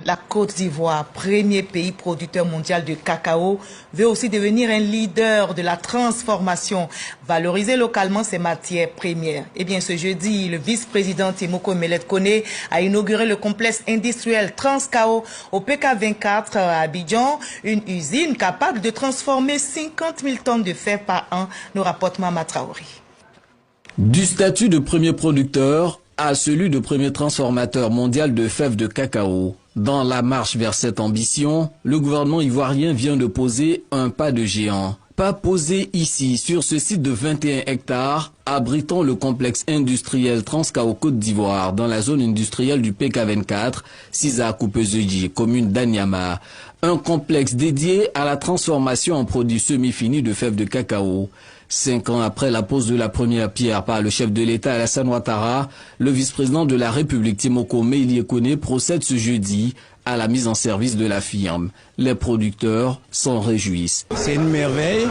La Côte d'Ivoire, premier pays producteur mondial de cacao, veut aussi devenir un leader de la transformation, valoriser localement ses matières premières. Eh bien, ce jeudi, le vice-président Timoko Emelet Kone a inauguré le complexe industriel Transcao au PK24 à Abidjan, une usine capable de transformer 50 000 tonnes de fèves par an, nous rapporte Mama Traoré. Du statut de premier producteur à celui de premier transformateur mondial de fèves de cacao. Dans la marche vers cette ambition, le gouvernement ivoirien vient de poser un pas de géant. Pas posé ici, sur ce site de 21 hectares, abritant le complexe industriel Transcao Côte d'Ivoire, dans la zone industrielle du PK24, Sisa Coupezeji, commune d'Anyama. Un complexe dédié à la transformation en produits semi-finis de fèves de cacao. 5 ans après la pose de la première pierre par le chef de l'État Alassane Ouattara, le vice-président de la République Timoko Emelet Kone procède ce jeudi à la mise en service de la firme. Les producteurs s'en réjouissent. C'est une merveille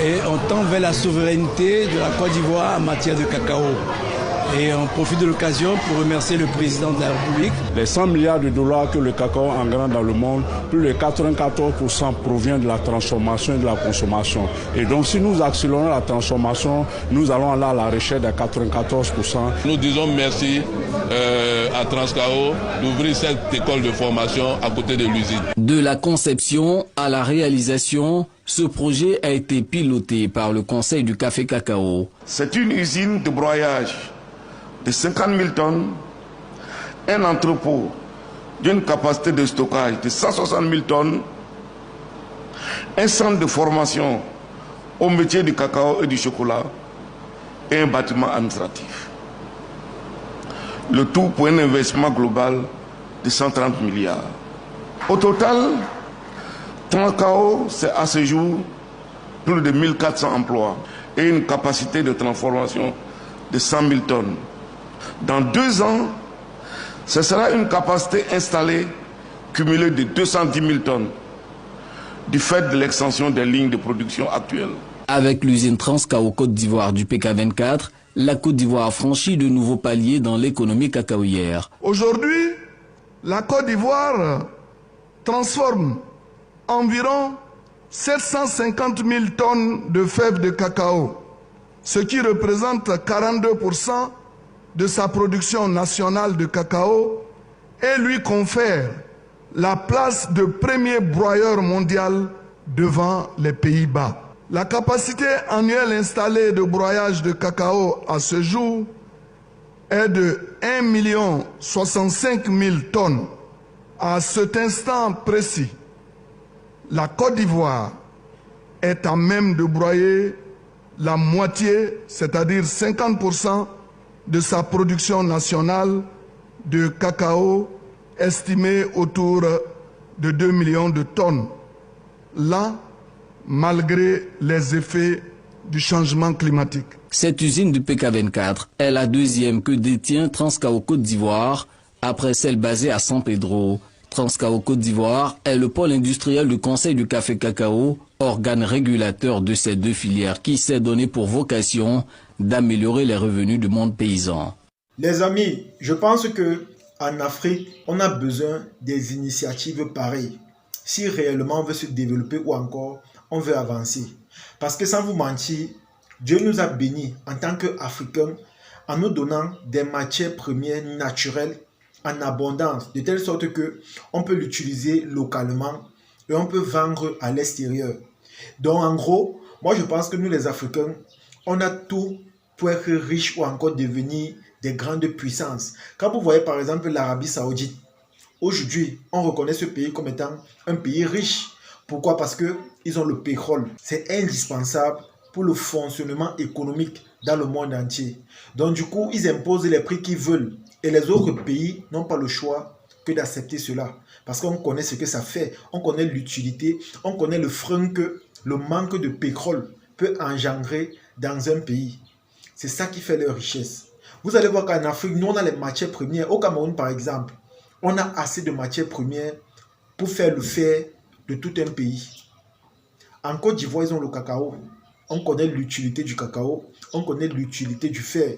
et on tend vers la souveraineté de la Côte d'Ivoire en matière de cacao. Et on profite de l'occasion pour remercier le président de la République. Les 100 milliards de dollars que le cacao engrange dans le monde, plus de 94% provient de la transformation et de la consommation. Et donc si nous accélérons la transformation, nous allons là à la recherche de 94%. Nous disons merci à Transcao d'ouvrir cette école de formation à côté de l'usine. De la conception à la réalisation, ce projet a été piloté par le Conseil du café cacao. C'est une usine de broyage de 50 000 tonnes, un entrepôt d'une capacité de stockage de 160 000 tonnes, un centre de formation au métier du cacao et du chocolat et un bâtiment administratif. Le tout pour un investissement global de 130 milliards. Au total, Transcao, c'est à ce jour plus de 1400 emplois et une capacité de transformation de 100 000 tonnes. Dans 2 ans, ce sera une capacité installée cumulée de 210 000 tonnes du fait de l'extension des lignes de production actuelles. Avec l'usine Transcao Côte d'Ivoire du PK24, la Côte d'Ivoire franchit de nouveaux paliers dans l'économie cacaoyère. Aujourd'hui, la Côte d'Ivoire transforme environ 750 000 tonnes de fèves de cacao, ce qui représente 42% de sa production nationale de cacao et lui confère la place de premier broyeur mondial devant les Pays-Bas. La capacité annuelle installée de broyage de cacao à ce jour est de 1 065 000 tonnes. À cet instant précis, la Côte d'Ivoire est à même de broyer la moitié, c'est-à-dire 50%, de sa production nationale de cacao estimée autour de 2 millions de tonnes. Là, malgré les effets du changement climatique. Cette usine du PK24 est la deuxième que détient Transcao Côte d'Ivoire, après celle basée à San Pedro. Transcao Côte d'Ivoire est le pôle industriel du Conseil du café cacao, organe régulateur de ces deux filières qui s'est donné pour vocation d'améliorer les revenus du monde paysan. Les amis, je pense que en Afrique, on a besoin des initiatives pareilles. Si réellement on veut se développer ou encore on veut avancer. Parce que sans vous mentir, Dieu nous a bénis en tant qu'Africains en nous donnant des matières premières naturelles en abondance, de telle sorte que on peut l'utiliser localement et on peut vendre à l'extérieur. Donc en gros, moi je pense que nous les Africains, on a tout pour être riches ou encore devenir des grandes puissances. Quand vous voyez par exemple l'Arabie Saoudite, aujourd'hui on reconnaît ce pays comme étant un pays riche. Pourquoi? Parce qu'ils ont le pétrole. C'est indispensable pour le fonctionnement économique dans le monde entier. Donc du coup, ils imposent les prix qu'ils veulent. Et les autres pays n'ont pas le choix que d'accepter cela. Parce qu'on connaît ce que ça fait. On connaît l'utilité. On connaît le frein que le manque de pétrole peut engendrer dans un pays. C'est ça qui fait leur richesse. Vous allez voir qu'en Afrique, nous on a les matières premières. Au Cameroun par exemple, on a assez de matières premières pour faire le fer de tout un pays. En Côte d'Ivoire, ils ont le cacao. On connaît l'utilité du cacao, on connaît l'utilité du fer.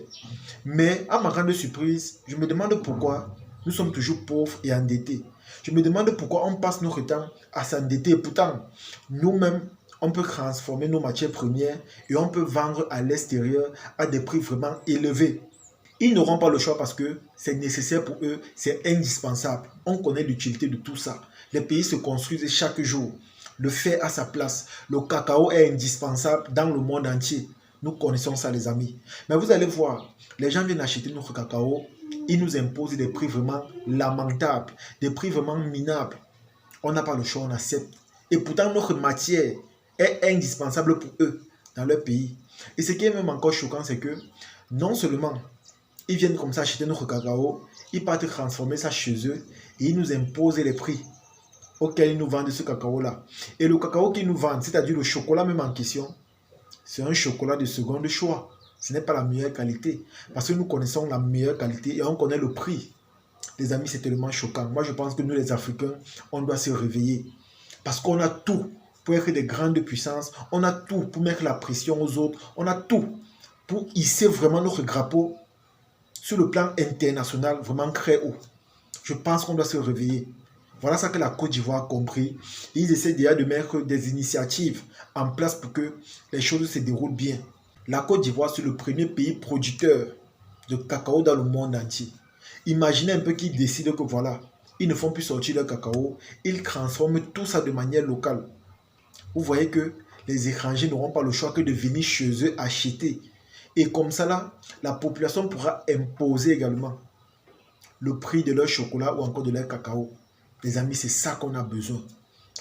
Mais à ma grande surprise, je me demande pourquoi nous sommes toujours pauvres et endettés. Je me demande pourquoi on passe notre temps à s'endetter. Pourtant, nous-mêmes, on peut transformer nos matières premières et on peut vendre à l'extérieur à des prix vraiment élevés. Ils n'auront pas le choix parce que c'est nécessaire pour eux, c'est indispensable. On connaît l'utilité de tout ça. Les pays se construisent chaque jour. Le fer a sa place. Le cacao est indispensable dans le monde entier. Nous connaissons ça, les amis. Mais vous allez voir, les gens viennent acheter notre cacao. Ils nous imposent des prix vraiment lamentables, des prix vraiment minables. On n'a pas le choix, on accepte. Et pourtant, notre matière est indispensable pour eux dans leur pays. Et ce qui est même encore choquant, c'est que non seulement ils viennent comme ça acheter notre cacao, ils partent transformer ça chez eux et ils nous imposent les prix auxquels ils nous vendent ce cacao-là. Et le cacao qu'ils nous vendent, c'est-à-dire le chocolat même en question, c'est un chocolat de seconde choix. Ce n'est pas la meilleure qualité. Parce que nous connaissons la meilleure qualité et on connaît le prix. Les amis, c'est tellement choquant. Moi, je pense que nous, les Africains, on doit se réveiller. Parce qu'on a tout pour être des grandes puissances. On a tout pour mettre la pression aux autres. On a tout pour hisser vraiment notre drapeau sur le plan international, vraiment très haut. Je pense qu'on doit se réveiller. Voilà ça que la Côte d'Ivoire a compris. Ils essaient déjà de mettre des initiatives en place pour que les choses se déroulent bien. La Côte d'Ivoire, c'est le premier pays producteur de cacao dans le monde entier. Imaginez un peu qu'ils décident que voilà, ils ne font plus sortir le cacao, ils transforment tout ça de manière locale. Vous voyez que les étrangers n'auront pas le choix que de venir chez eux acheter. Et comme ça là, la population pourra imposer également le prix de leur chocolat ou encore de leur cacao. Les amis, c'est ça qu'on a besoin.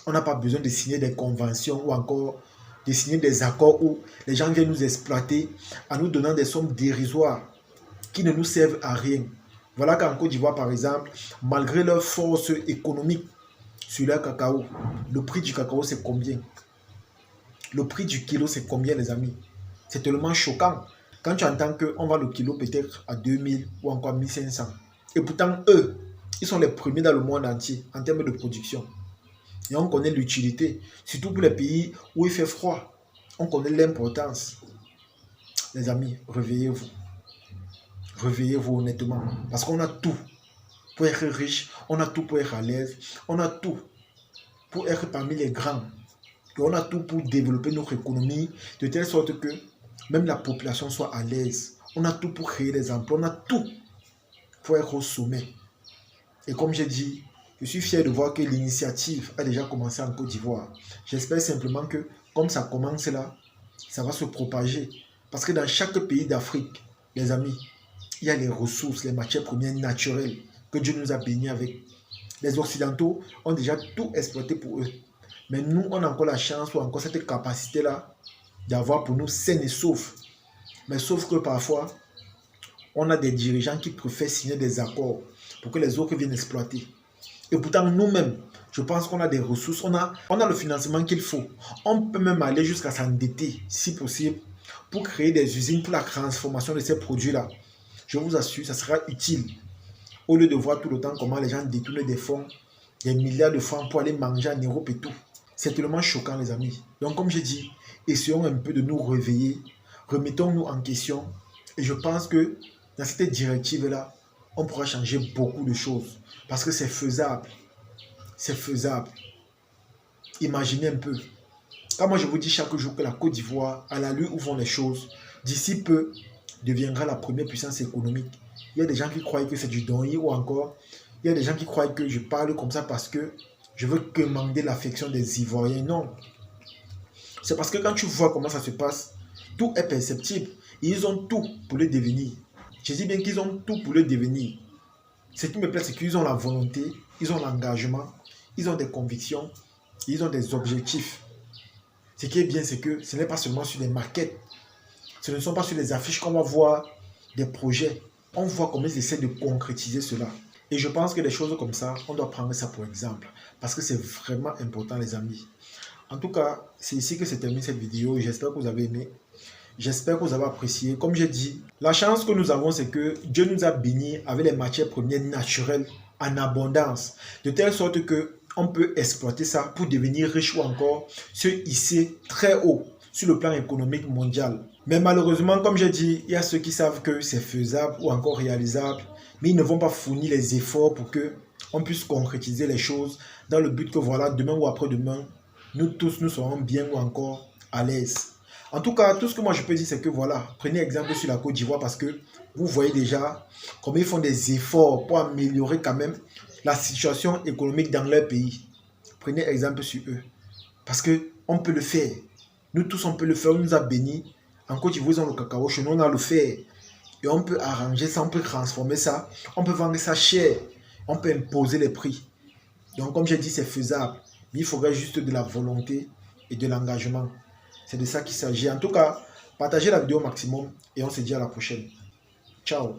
On n'a pas besoin de signer des conventions ou encore de signer des accords où les gens viennent nous exploiter en nous donnant des sommes dérisoires qui ne nous servent à rien. Voilà qu'en Côte d'Ivoire, par exemple, malgré leur force économique sur leur cacao, le prix du cacao, c'est combien? Le prix du kilo, c'est combien, les amis? C'est tellement choquant. Quand tu entends qu'on vend le kilo peut-être à 2000 ou encore 1500. Et pourtant, eux, ils sont les premiers dans le monde entier en termes de production. Et on connaît l'utilité, surtout pour les pays où il fait froid. On connaît l'importance. Les amis, réveillez-vous. Réveillez-vous honnêtement. Parce qu'on a tout pour être riche, on a tout pour être à l'aise, on a tout pour être parmi les grands. Et on a tout pour développer notre économie de telle sorte que même la population soit à l'aise. On a tout pour créer des emplois, on a tout pour être au sommet. Et comme j'ai dit, je suis fier de voir que l'initiative a déjà commencé en Côte d'Ivoire. J'espère simplement que, comme ça commence là, ça va se propager. Parce que dans chaque pays d'Afrique, les amis, il y a les ressources, les matières premières naturelles que Dieu nous a bénis avec. Les Occidentaux ont déjà tout exploité pour eux. Mais nous, on a encore la chance ou encore cette capacité-là d'avoir pour nous saines et saufs. Mais sauf que parfois, on a des dirigeants qui préfèrent signer des accords pour que les autres viennent exploiter. Et pourtant, nous-mêmes, je pense qu'on a des ressources, on a le financement qu'il faut. On peut même aller jusqu'à s'endetter, si possible, pour créer des usines pour la transformation de ces produits-là. Je vous assure, ça sera utile. Au lieu de voir tout le temps comment les gens détournent des fonds, des milliards de francs pour aller manger en Europe et tout. C'est tellement choquant, les amis. Donc, comme j'ai dit, essayons un peu de nous réveiller, remettons-nous en question. Et je pense que dans cette directive-là, on pourra changer beaucoup de choses. Parce que c'est faisable. C'est faisable. Imaginez un peu. Quand moi je vous dis chaque jour que la Côte d'Ivoire, à la lueur où vont les choses, d'ici peu, deviendra la première puissance économique. Il y a des gens qui croient que c'est du donner ou encore, il y a des gens qui croient que je parle comme ça parce que je veux commander l'affection des Ivoiriens. Non. C'est parce que quand tu vois comment ça se passe, tout est perceptible. Ils ont tout pour le devenir. Je dis bien qu'ils ont tout pour le devenir. Ce qui me plaît, c'est qu'ils ont la volonté, ils ont l'engagement, ils ont des convictions, ils ont des objectifs. Ce qui est bien, c'est que ce n'est pas seulement sur des maquettes. Ce ne sont pas sur les affiches qu'on va voir des projets. On voit comment ils essaient de concrétiser cela. Et je pense que des choses comme ça, on doit prendre ça pour exemple. Parce que c'est vraiment important, les amis. En tout cas, c'est ici que se termine cette vidéo. J'espère que vous avez aimé. J'espère que vous avez apprécié. Comme j'ai dit, la chance que nous avons, c'est que Dieu nous a bénis avec les matières premières naturelles en abondance. De telle sorte que on peut exploiter ça pour devenir riche ou encore se hisser très haut sur le plan économique mondial. Mais malheureusement, comme j'ai dit, il y a ceux qui savent que c'est faisable ou encore réalisable, mais ils ne vont pas fournir les efforts pour que on puisse concrétiser les choses dans le but que voilà, demain ou après-demain, nous tous, nous serons bien ou encore à l'aise. En tout cas, tout ce que moi je peux dire, c'est que voilà, prenez exemple sur la Côte d'Ivoire parce que vous voyez déjà comment ils font des efforts pour améliorer quand même la situation économique dans leur pays. Prenez exemple sur eux. Parce qu'on peut le faire. Nous tous, on peut le faire. On nous a bénis. En Côte d'Ivoire, ils ont le cacao. Chez nous, on a le faire. Et on peut arranger ça, on peut transformer ça. On peut vendre ça cher. On peut imposer les prix. Donc, comme j'ai dit, c'est faisable. Mais il faudrait juste de la volonté et de l'engagement. C'est de ça qu'il s'agit. En tout cas, partagez la vidéo au maximum et on se dit à la prochaine. Ciao.